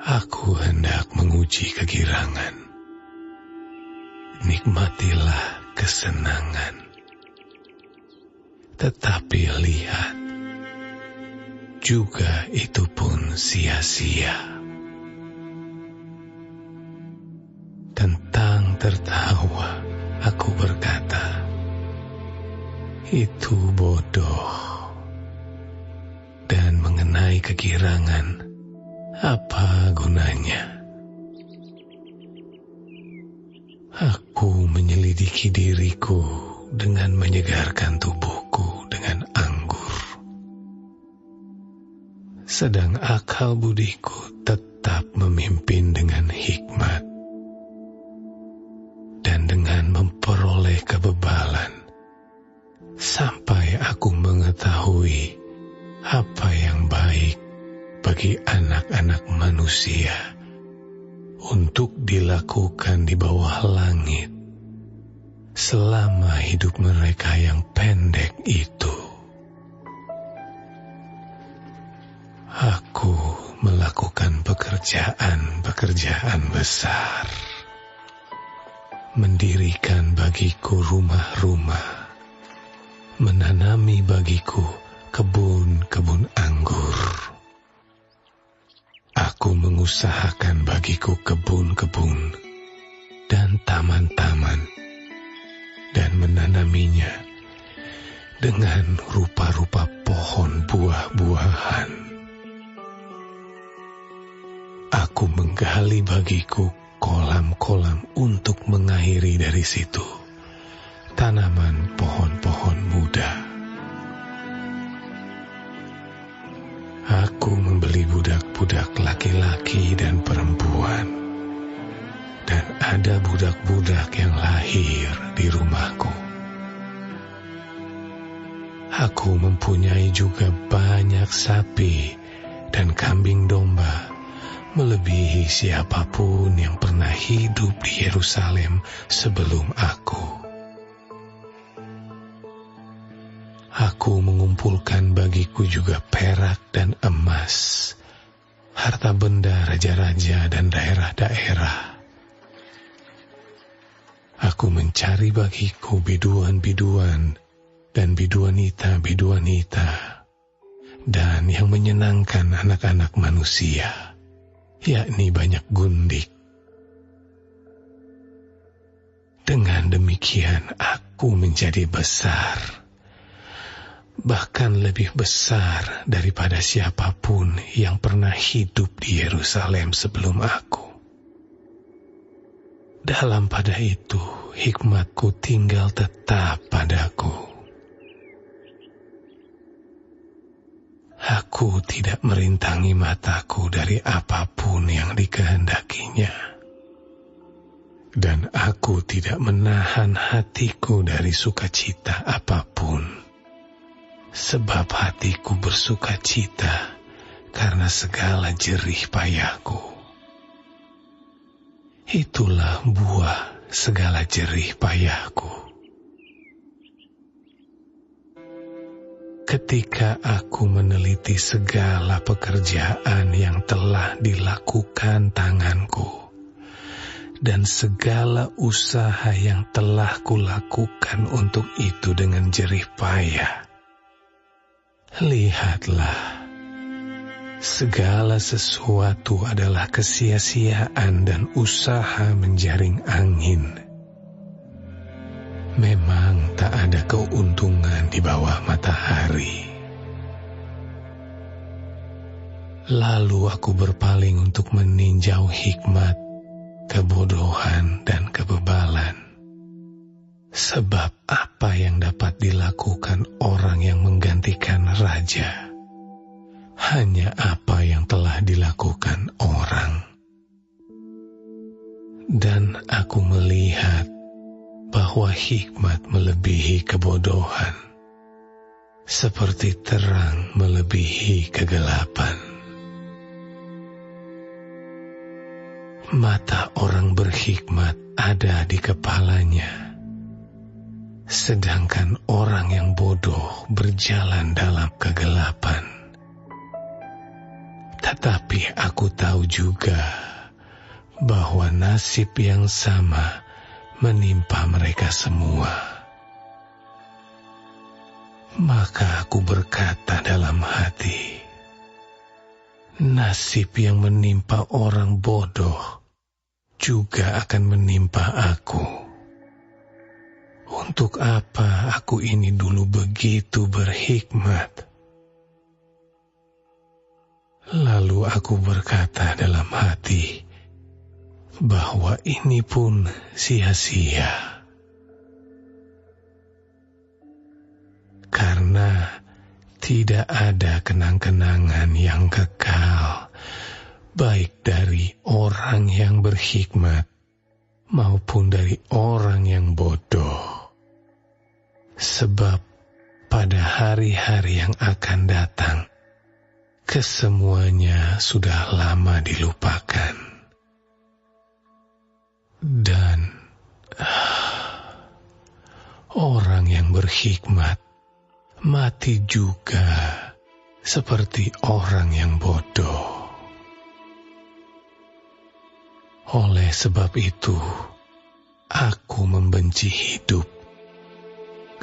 Aku hendak menguji kegirangan. Nikmatilah kesenangan. Tetapi lihat, juga itu pun sia-sia. Tentang tertawa, aku berkata, itu bodoh. Dan mengenai kegirangan, apa gunanya? Aku menyelidiki diriku dengan menyegarkan tubuhku dengan anggur. Sedang akal budiku tetap memimpin dengan hikmat. Dan dengan memperoleh kebebalan, sampai aku mengetahui apa yang baik bagi anak-anak manusia untuk dilakukan di bawah langit selama hidup mereka yang pendek itu. Aku melakukan pekerjaan besar, mendirikan bagiku rumah-rumah, menanami bagiku kebun-kebun anggur. Aku mengusahakan bagiku kebun-kebun dan taman-taman, dan menanaminya dengan rupa-rupa pohon buah-buahan. Aku menggali bagiku kolam-kolam untuk mengairi dari situ tanaman pohon-pohon muda. Aku membeli budak-budak laki-laki dan perempuan, dan ada budak-budak yang lahir di rumahku. Aku mempunyai juga banyak sapi dan kambing domba, melebihi siapapun yang pernah hidup di Yerusalem sebelum aku. Aku mengumpulkan bagiku juga perak dan emas, harta benda raja-raja dan daerah-daerah. Aku mencari bagiku biduan-biduan dan biduanita-biduanita, dan yang menyenangkan anak-anak manusia, yakni banyak gundik. Dengan demikian aku menjadi besar, bahkan lebih besar daripada siapapun yang pernah hidup di Yerusalem sebelum aku. Dalam pada itu, hikmatku tinggal tetap padaku. Aku tidak merintangi mataku dari apapun yang dikehendakinya, dan aku tidak menahan hatiku dari sukacita apapun. Sebab hatiku bersukacita karena segala jerih payahku. Itulah buah segala jerih payahku. Ketika aku meneliti segala pekerjaan yang telah dilakukan tanganku, dan segala usaha yang telah kulakukan untuk itu dengan jerih payah, lihatlah, segala sesuatu adalah kesia-siaan dan usaha menjaring angin. Memang tak ada keuntungan di bawah matahari. Lalu aku berpaling untuk meninjau hikmat, kebodohan, dan kebebalan. Sebab apa yang dapat dilakukan orang yang menggantikan raja? Hanya apa yang telah dilakukan orang. Dan aku melihat bahwa hikmat melebihi kebodohan, seperti terang melebihi kegelapan. Mata orang berhikmat ada di kepalanya, sedangkan orang yang bodoh berjalan dalam kegelapan. Tetapi aku tahu juga bahwa nasib yang sama menimpa mereka semua. Maka aku berkata dalam hati, nasib yang menimpa orang bodoh juga akan menimpa aku. Untuk apa aku ini dulu begitu berhikmat? Lalu aku berkata dalam hati bahwa ini pun sia-sia. Karena tidak ada kenang-kenangan yang kekal, baik dari orang yang berhikmat maupun dari orang yang bodoh. Sebab pada hari-hari yang akan datang, kesemuanya sudah lama dilupakan. Dan orang yang berhikmat mati juga seperti orang yang bodoh. Oleh sebab itu, aku membenci hidup,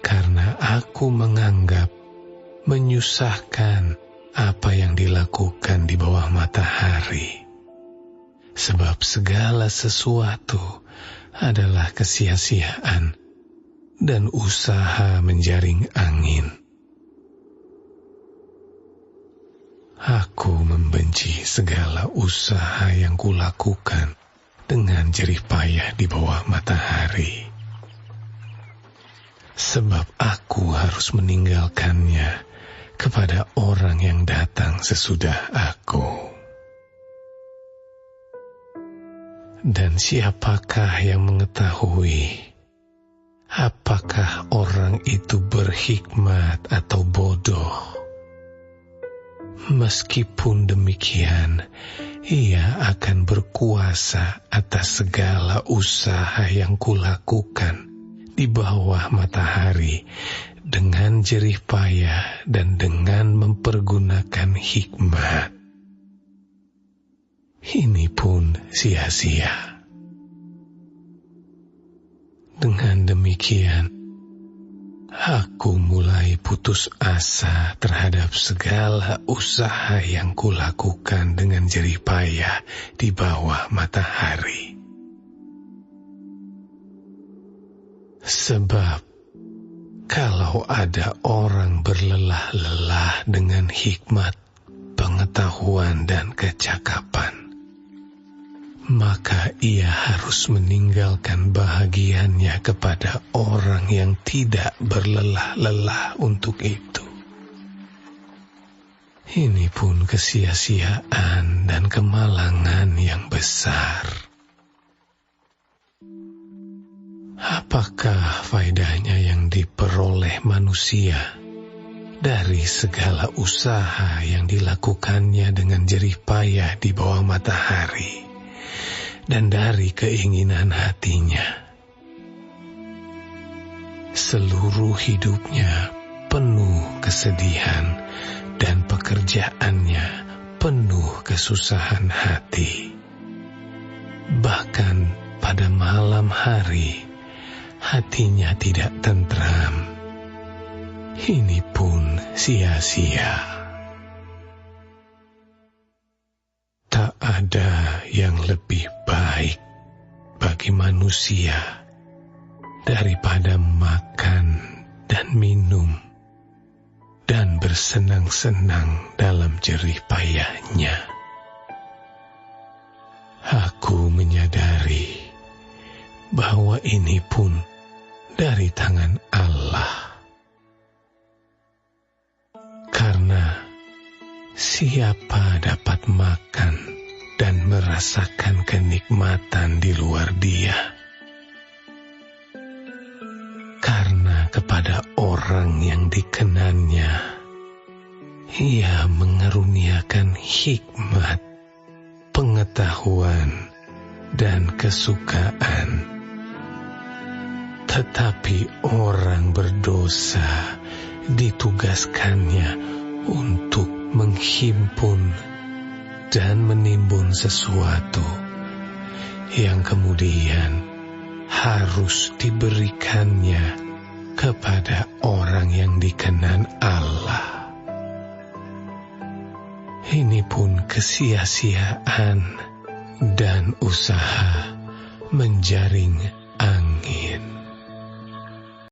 karena aku menganggap menyusahkan apa yang dilakukan di bawah matahari. Sebab segala sesuatu adalah kesia-siaan dan usaha menjaring angin. Aku membenci segala usaha yang kulakukan dengan jerih payah di bawah matahari. Sebab aku harus meninggalkannya kepada orang yang datang sesudah aku. Dan siapakah yang mengetahui apakah orang itu berhikmat atau bodoh? Meskipun demikian, ia akan berkuasa atas segala usaha yang kulakukan di bawah matahari dengan jerih payah dan dengan mempergunakan hikmat. Ini pun sia-sia. Dengan demikian, aku mulai putus asa terhadap segala usaha yang kulakukan dengan jerih payah di bawah matahari. Sebab kalau ada orang berlelah-lelah dengan hikmat, pengetahuan, dan kecakapan, maka ia harus meninggalkan bahagiannya kepada orang yang tidak berlelah-lelah untuk itu. Ini pun kesia-siaan dan kemalangan yang besar. Apakah faedahnya yang diperoleh manusia dari segala usaha yang dilakukannya dengan jerih payah di bawah matahari dan dari keinginan hatinya? Seluruh hidupnya penuh kesedihan dan pekerjaannya penuh kesusahan hati. Bahkan pada malam hari, hatinya tidak tentram. Ini pun sia-sia. Tak ada yang lebih baik bagi manusia daripada makan dan minum dan bersenang-senang dalam jerih payahnya. Aku menyadari bahwa ini pun dari tangan Allah. Karena siapa dapat makan dan merasakan kenikmatan di luar Dia? Karena kepada orang yang dikenannya, Ia mengaruniakan hikmat, pengetahuan, dan kesukaan. Tetapi orang berdosa ditugaskannya untuk menghimpun, dan menimbun sesuatu yang kemudian harus diberikannya kepada orang yang dikenan Allah. Ini pun kesia-siaan dan usaha menjaring angin.